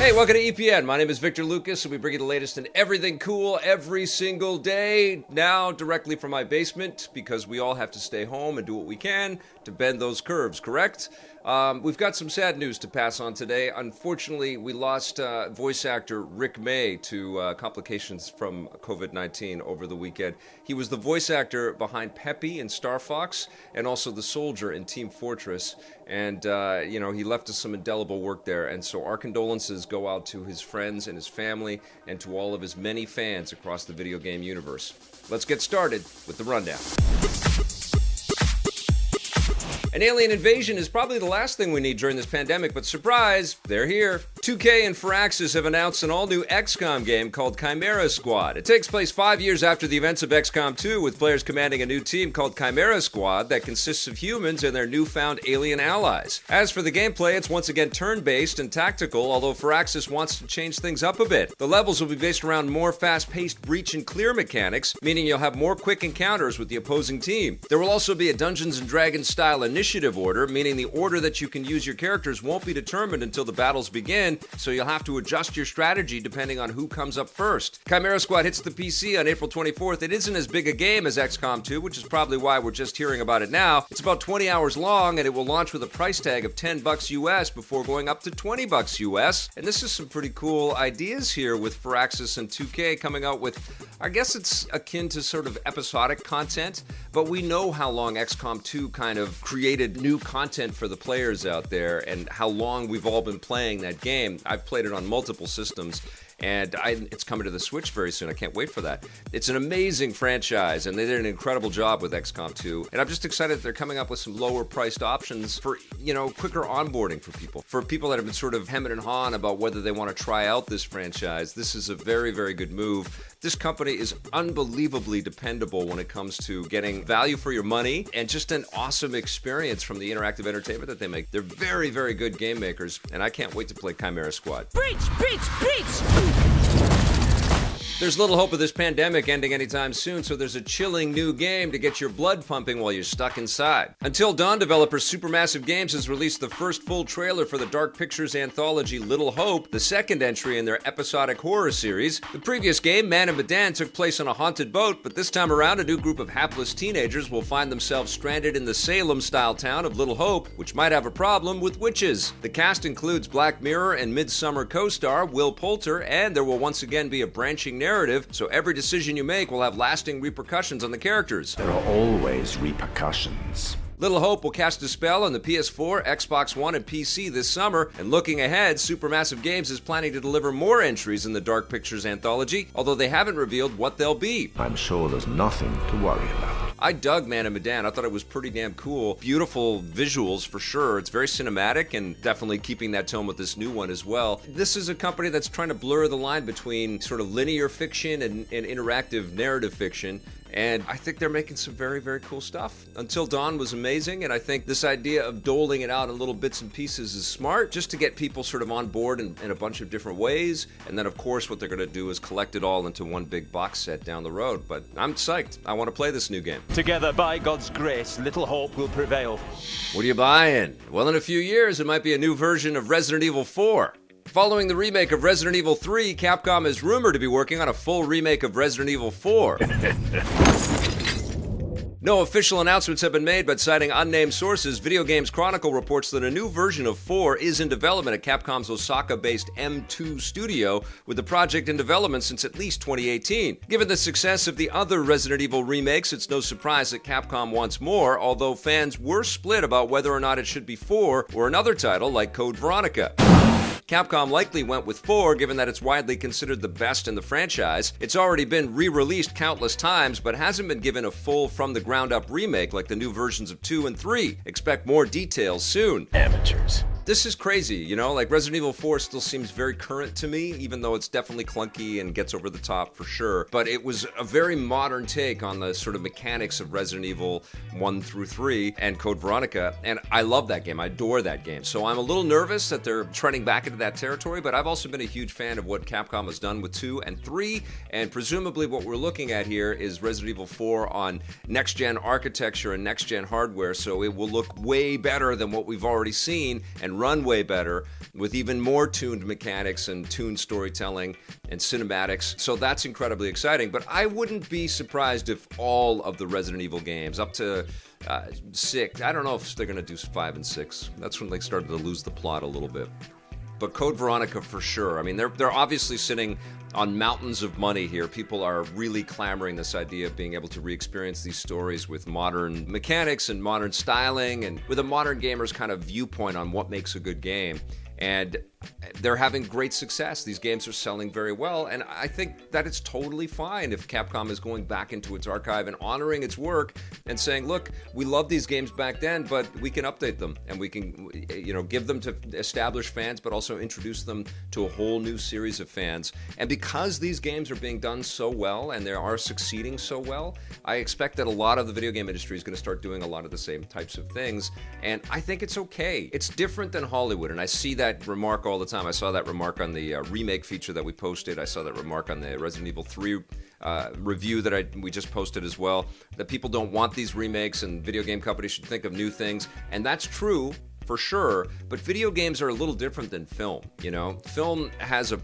Hey, welcome to EPN. My name is Victor Lucas, and we bring you the latest in everything cool every single day. Now, directly from my basement, because we all have to stay home and do what we can to bend those curves, correct? We've got some sad news to pass on today. Unfortunately, we lost voice actor Rick May to complications from COVID-19 over the weekend. He was the voice actor behind Peppy in Star Fox and also the soldier in Team Fortress. And, he left us some indelible work there. And so our condolences go out to his friends and his family and to all of his many fans across the video game universe. Let's get started with the rundown. An alien invasion is probably the last thing we need during this pandemic, but surprise, they're here. 2K and Firaxis have announced an all-new XCOM game called Chimera Squad. It takes place 5 years after the events of XCOM 2, with players commanding a new team called Chimera Squad that consists of humans and their newfound alien allies. As for the gameplay, it's once again turn-based and tactical, although Firaxis wants to change things up a bit. The levels will be based around more fast-paced breach and clear mechanics, meaning you'll have more quick encounters with the opposing team. There will also be a Dungeons & Dragons style initiative order, meaning the order that you can use your characters won't be determined until the battles begin, so you'll have to adjust your strategy depending on who comes up first. Chimera Squad hits the PC on April 24th. It isn't as big a game as XCOM 2, which is probably why we're just hearing about it now. It's about 20 hours long, and it will launch with a price tag of $10 US before going up to $20 US. And this is some pretty cool ideas here with Firaxis and 2K coming out with, I guess it's akin to sort of episodic content, but we know how long XCOM 2 kind of created new content for the players out there and how long we've all been playing that game. I've played it on multiple systems, and it's coming to the Switch very soon. I can't wait for that. It's an amazing franchise, and they did an incredible job with XCOM 2. And I'm just excited that they're coming up with some lower-priced options for, quicker onboarding for people that have been sort of hemming and hawing about whether they want to try out this franchise. This is a very, very good move. This company is unbelievably dependable when it comes to getting value for your money and just an awesome experience from the interactive entertainment that they make. They're very, very good game makers, and I can't wait to play Chimera Squad. Breach! Breach! Breach! There's little hope of this pandemic ending anytime soon, so there's a chilling new game to get your blood pumping while you're stuck inside. Until Dawn developer Supermassive Games has released the first full trailer for the Dark Pictures Anthology Little Hope, the second entry in their episodic horror series. The previous game, Man and Medan, took place on a haunted boat, but this time around a new group of hapless teenagers will find themselves stranded in the Salem-style town of Little Hope, which might have a problem with witches. The cast includes Black Mirror and Midsummer co-star Will Poulter, and there will once again be a branching narrative, so every decision you make will have lasting repercussions on the characters. There are always repercussions. Little Hope will cast a spell on the PS4, Xbox One, and PC this summer, and looking ahead, Supermassive Games is planning to deliver more entries in the Dark Pictures Anthology, although they haven't revealed what they'll be. I'm sure there's nothing to worry about. I dug Man and Medan. I thought it was pretty damn cool. Beautiful visuals for sure. It's very cinematic and definitely keeping that tone with this new one as well. This is a company that's trying to blur the line between sort of linear fiction and interactive narrative fiction. And I think they're making some very, very cool stuff. Until Dawn was amazing, and I think this idea of doling it out in little bits and pieces is smart, just to get people sort of on board in a bunch of different ways. And then, of course, what they're going to do is collect it all into one big box set down the road. But I'm psyched. I want to play this new game. Together, by God's grace, Little Hope will prevail. What are you buying? Well, in a few years, it might be a new version of Resident Evil 4. Following the remake of Resident Evil 3, Capcom is rumored to be working on a full remake of Resident Evil 4. No official announcements have been made, but citing unnamed sources, Video Games Chronicle reports that a new version of 4 is in development at Capcom's Osaka-based M2 studio, with the project in development since at least 2018. Given the success of the other Resident Evil remakes, it's no surprise that Capcom wants more, although fans were split about whether or not it should be 4 or another title like Code Veronica. Capcom likely went with 4, given that it's widely considered the best in the franchise. It's already been re-released countless times, but hasn't been given a full from-the-ground-up remake like the new versions of 2 and 3. Expect more details soon. Amateurs. This is crazy, like Resident Evil 4 still seems very current to me, even though it's definitely clunky and gets over the top for sure. But it was a very modern take on the sort of mechanics of Resident Evil 1 through 3 and Code Veronica, and I love that game. I adore that game. So I'm a little nervous that they're treading back into that territory, but I've also been a huge fan of what Capcom has done with 2 and 3, and presumably what we're looking at here is Resident Evil 4 on next-gen architecture and next-gen hardware, so it will look way better than what we've already seen, and and run way better with even more tuned mechanics and tuned storytelling and cinematics. So that's incredibly exciting. But I wouldn't be surprised if all of the Resident Evil games, up to 6, I don't know if they're going to do 5 and 6. That's when they started to lose the plot a little bit. But Code Veronica for sure. I mean, they're obviously sitting on mountains of money here. People are really clamoring this idea of being able to re-experience these stories with modern mechanics and modern styling and with a modern gamer's kind of viewpoint on what makes a good game. And they're having great success. These games are selling very well, and I think that it's totally fine if Capcom is going back into its archive and honoring its work and saying, look, we loved these games back then, but we can update them and we can, give them to established fans, but also introduce them to a whole new series of fans. And because these games are being done so well and they are succeeding so well, I expect that a lot of the video game industry is going to start doing a lot of the same types of things, and I think it's okay. It's different than Hollywood, and I see that remark all the time. I saw that remark on the remake feature that we posted. I saw that remark on the Resident Evil 3 review that we just posted as well, that people don't want these remakes and video game companies should think of new things. And that's true for sure, but video games are a little different than film. Film has a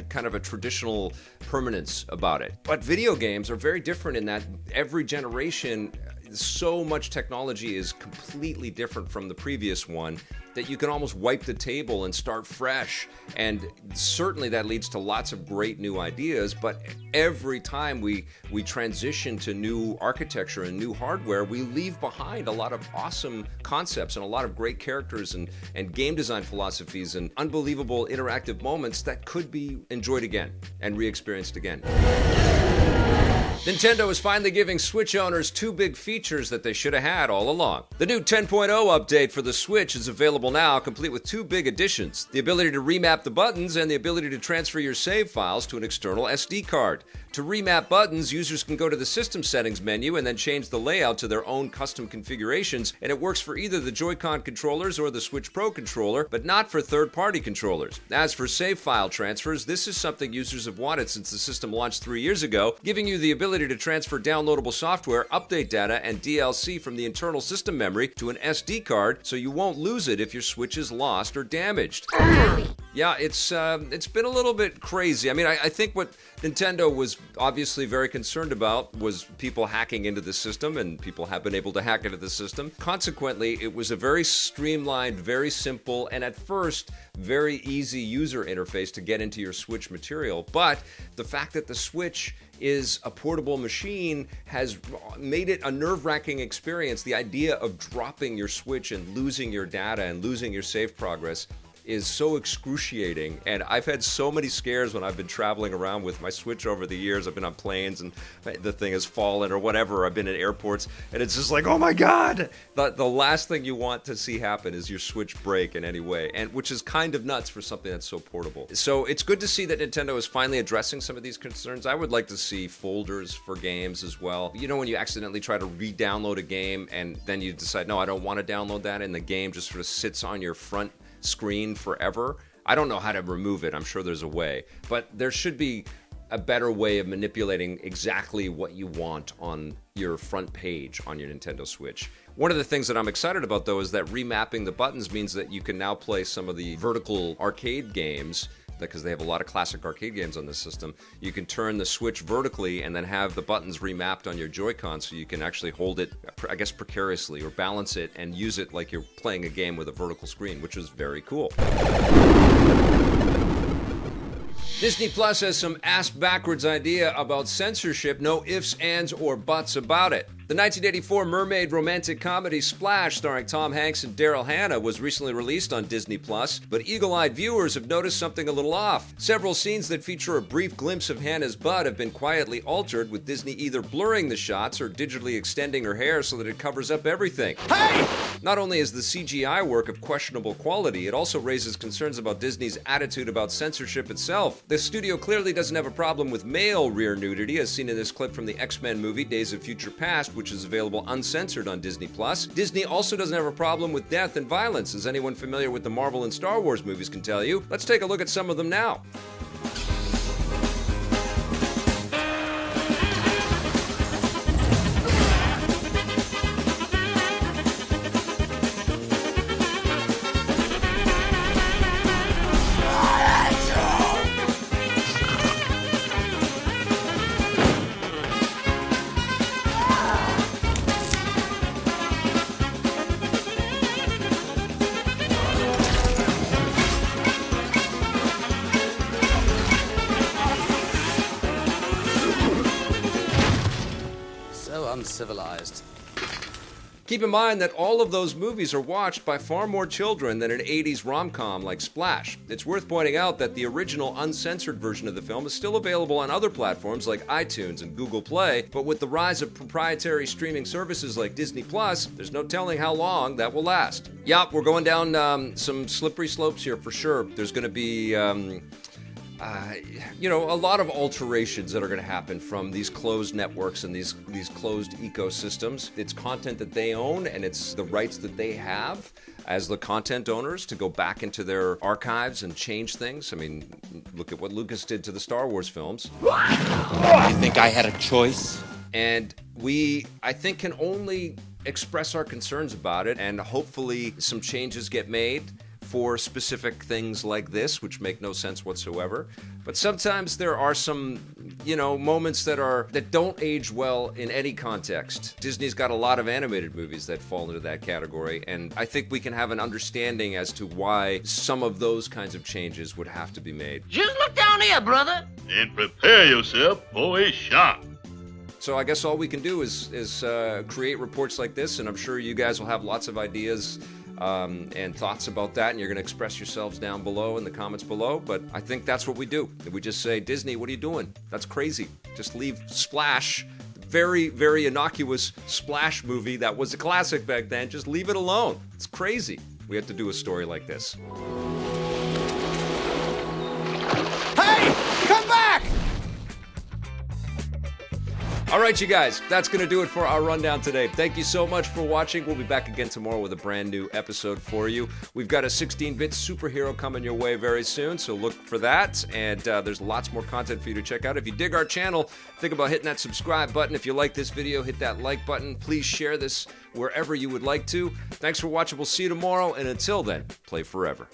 kind of a traditional permanence about it, but video games are very different in that every generation, so much technology is completely different from the previous one that you can almost wipe the table and start fresh. And certainly that leads to lots of great new ideas, but every time we transition to new architecture and new hardware, we leave behind a lot of awesome concepts and a lot of great characters and game design philosophies and unbelievable interactive moments that could be enjoyed again and re-experienced again. Nintendo is finally giving Switch owners 2 big features that they should have had all along. The new 10.0 update for the Switch is available now, complete with 2 big additions: the ability to remap the buttons and the ability to transfer your save files to an external SD card. To remap buttons, users can go to the System Settings menu and then change the layout to their own custom configurations, and it works for either the Joy-Con controllers or the Switch Pro controller, but not for third-party controllers. As for save file transfers, this is something users have wanted since the system launched 3 years ago, giving you the ability to transfer downloadable software, update data, and DLC from the internal system memory to an SD card, so you won't lose it if your Switch is lost or damaged. Yeah, it's been a little bit crazy. I mean, I think what Nintendo was obviously very concerned about was people hacking into the system, and people have been able to hack into the system. Consequently, it was a very streamlined, very simple, and at first, very easy user interface to get into your Switch material. But the fact that the Switch is a portable machine has made it a nerve-wracking experience. The idea of dropping your Switch and losing your data and losing your save progress is so excruciating, and I've had so many scares when I've been traveling around with my Switch over the years. I've been on planes and the thing has fallen or whatever. I've been at airports, and it's just like, oh my God! The last thing you want to see happen is your Switch break in any way, and which is kind of nuts for something that's so portable. So it's good to see that Nintendo is finally addressing some of these concerns. I would like to see folders for games as well. When you accidentally try to re-download a game and then you decide, no, I don't want to download that, and the game just sort of sits on your front screen forever. I don't know how to remove it. I'm sure there's a way, but there should be a better way of manipulating exactly what you want on your front page on your Nintendo Switch. One of the things that I'm excited about, though, is that remapping the buttons means that you can now play some of the vertical arcade games, because they have a lot of classic arcade games on this system. You can turn the Switch vertically and then have the buttons remapped on your Joy-Con, so you can actually hold it, I guess, precariously, or balance it and use it like you're playing a game with a vertical screen, which is very cool. Disney Plus has some ass-backwards idea about censorship, no ifs, ands, or buts about it. The 1984 mermaid romantic comedy Splash, starring Tom Hanks and Daryl Hannah, was recently released on Disney Plus, but eagle-eyed viewers have noticed something a little off. Several scenes that feature a brief glimpse of Hannah's butt have been quietly altered, with Disney either blurring the shots or digitally extending her hair so that it covers up everything. Hey! Not only is the CGI work of questionable quality, it also raises concerns about Disney's attitude about censorship itself. The studio clearly doesn't have a problem with male rear nudity, as seen in this clip from the X-Men movie Days of Future Past, which is available uncensored on Disney+. Disney also doesn't have a problem with death and violence, as anyone familiar with the Marvel and Star Wars movies can tell you. Let's take a look at some of them now. uncivilized. Keep in mind that all of those movies are watched by far more children than an 80s rom-com like Splash. It's worth pointing out that the original uncensored version of the film is still available on other platforms like iTunes and Google Play, but with the rise of proprietary streaming services like Disney Plus, there's no telling how long that will last. Yup, we're going down some slippery slopes here for sure. There's going to be a lot of alterations that are going to happen from these closed networks and these closed ecosystems. It's content that they own, and it's the rights that they have as the content owners to go back into their archives and change things. I mean, look at what Lucas did to the Star Wars films. You think I had a choice? And we, I think, can only express our concerns about it, and hopefully some changes get made for specific things like this, which make no sense whatsoever. But sometimes there are some, moments that don't age well in any context. Disney's got a lot of animated movies that fall into that category, and I think we can have an understanding as to why some of those kinds of changes would have to be made. Just look down here, brother. And prepare yourself for a shock. So I guess all we can do is create reports like this, and I'm sure you guys will have lots of ideas and thoughts about that, and you're going to express yourselves down below in the comments below. But I think that's what we do. We just say, Disney, what are you doing? That's crazy. Just leave Splash, very, very innocuous Splash movie that was a classic back then. Just leave it alone. It's crazy. We have to do a story like this. Hey, come back! All right, you guys, that's going to do it for our rundown today. Thank you so much for watching. We'll be back again tomorrow with a brand new episode for you. We've got a 16-bit superhero coming your way very soon, so look for that. And there's lots more content for you to check out. If you dig our channel, think about hitting that subscribe button. If you like this video, hit that like button. Please share this wherever you would like to. Thanks for watching. We'll see you tomorrow. And until then, play forever.